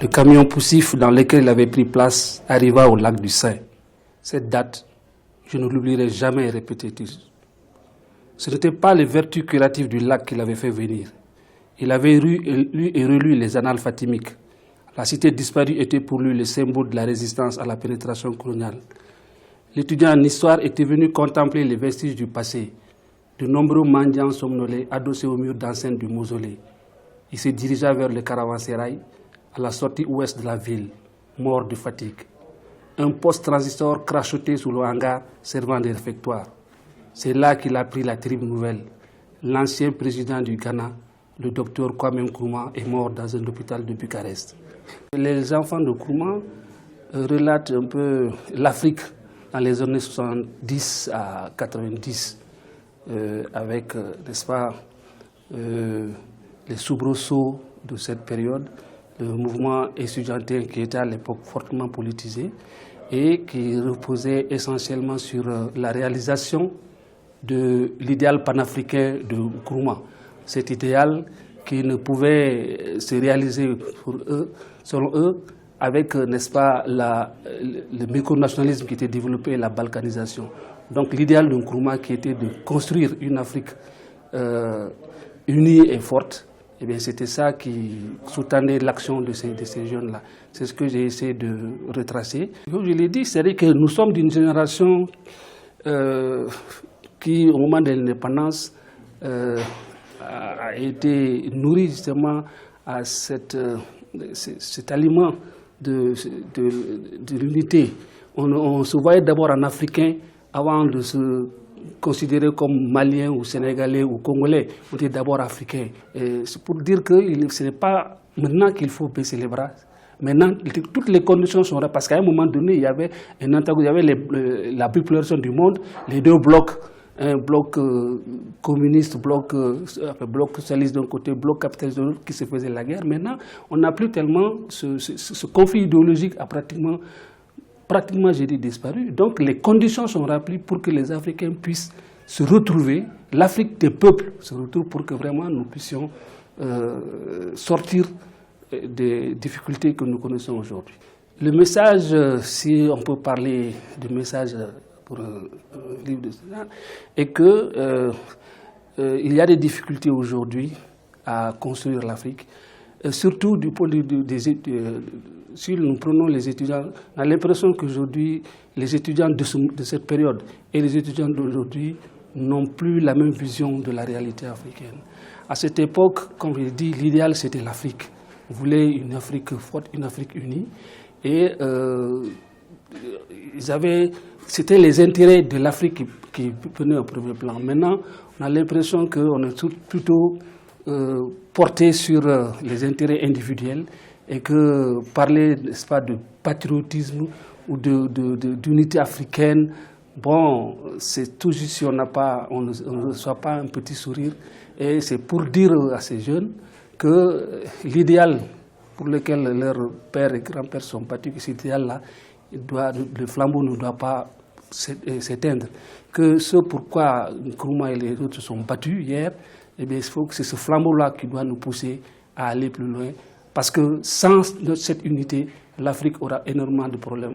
le camion poussif dans lequel il avait pris place arriva au lac du Saint. Cette date, je ne l'oublierai jamais et répétée. Ce n'était pas les vertus curatives du lac qu'il avait fait venir. Il avait lu et relu les annales fatimiques. La cité disparue était pour lui le symbole de la résistance à la pénétration coloniale. L'étudiant en histoire était venu contempler les vestiges du passé. De nombreux mendiants somnolés adossés au mur d'enceinte du mausolée. Il se dirigea vers le caravansérail, à la sortie ouest de la ville, mort de fatigue. Un poste transistor crachoté sous le hangar servant de réfectoire. C'est là qu'il a pris la terrible nouvelle. L'ancien président du Ghana, le docteur Kwame Nkrumah, est mort dans un hôpital de Bucarest. Les enfants de Nkrumah relatent un peu l'Afrique dans les années 70 à 90, avec, n'est-ce pas, les soubresauts de cette période, le mouvement estudiantin qui était à l'époque fortement politisé et qui reposait essentiellement sur la réalisation de l'idéal panafricain de Nkrumah. Cet idéal qui ne pouvait se réaliser pour eux, selon eux, avec, n'est-ce pas, le micronationalisme qui était développé et la balkanisation. Donc l'idéal de Nkrumah qui était de construire une Afrique unie et forte, eh bien c'était ça qui sous-tendait l'action de ces jeunes-là. C'est ce que j'ai essayé de retracer. Comme je l'ai dit, c'est-à-dire que nous sommes d'une génération qui, au moment de l'indépendance, a été nourrie justement à cet aliment de l'unité. On se voyait d'abord en Africain avant de se considéré comme Malien ou Sénégalais ou Congolais. On était d'abord Africain. C'est pour dire que ce n'est pas maintenant qu'il faut baisser les bras. Maintenant, toutes les conditions sont là. Parce qu'à un moment donné, il y avait un antagonisme, il y avait la bipolarisation du monde, les deux blocs. Un bloc communiste, bloc socialiste d'un côté, bloc capitaliste de l'autre, qui se faisait la guerre. Maintenant, on n'a plus tellement ce conflit idéologique a pratiquement j'ai dit, disparu. Donc les conditions sont remplies pour que les Africains puissent se retrouver, l'Afrique des peuples se retrouve pour que vraiment nous puissions sortir des difficultés que nous connaissons aujourd'hui. Le message, si on peut parler de message pour un livre de cela, est que il y a des difficultés aujourd'hui à construire l'Afrique, surtout du point de vue des études. Si nous prenons les étudiants, on a l'impression qu'aujourd'hui, les étudiants de cette période et les étudiants d'aujourd'hui n'ont plus la même vision de la réalité africaine. À cette époque, comme je l'ai dit, l'idéal c'était l'Afrique. On voulait une Afrique forte, une Afrique unie. Et c'était les intérêts de l'Afrique qui venaient au premier plan. Maintenant, on a l'impression qu'on est plutôt porté sur les intérêts individuels et que parler, n'est-ce pas, de patriotisme ou d'unité africaine, bon, c'est tout juste si on ne reçoit pas un petit sourire. Et c'est pour dire à ces jeunes que l'idéal pour lequel leurs pères et grands-pères sont battus, que cet idéal-là, le flambeau ne doit pas s'éteindre. Que ce pourquoi Nkrumah et les autres se sont battus hier, eh bien, il faut que c'est ce flambeau-là qui doit nous pousser à aller plus loin. Parce que sans cette unité, l'Afrique aura énormément de problèmes.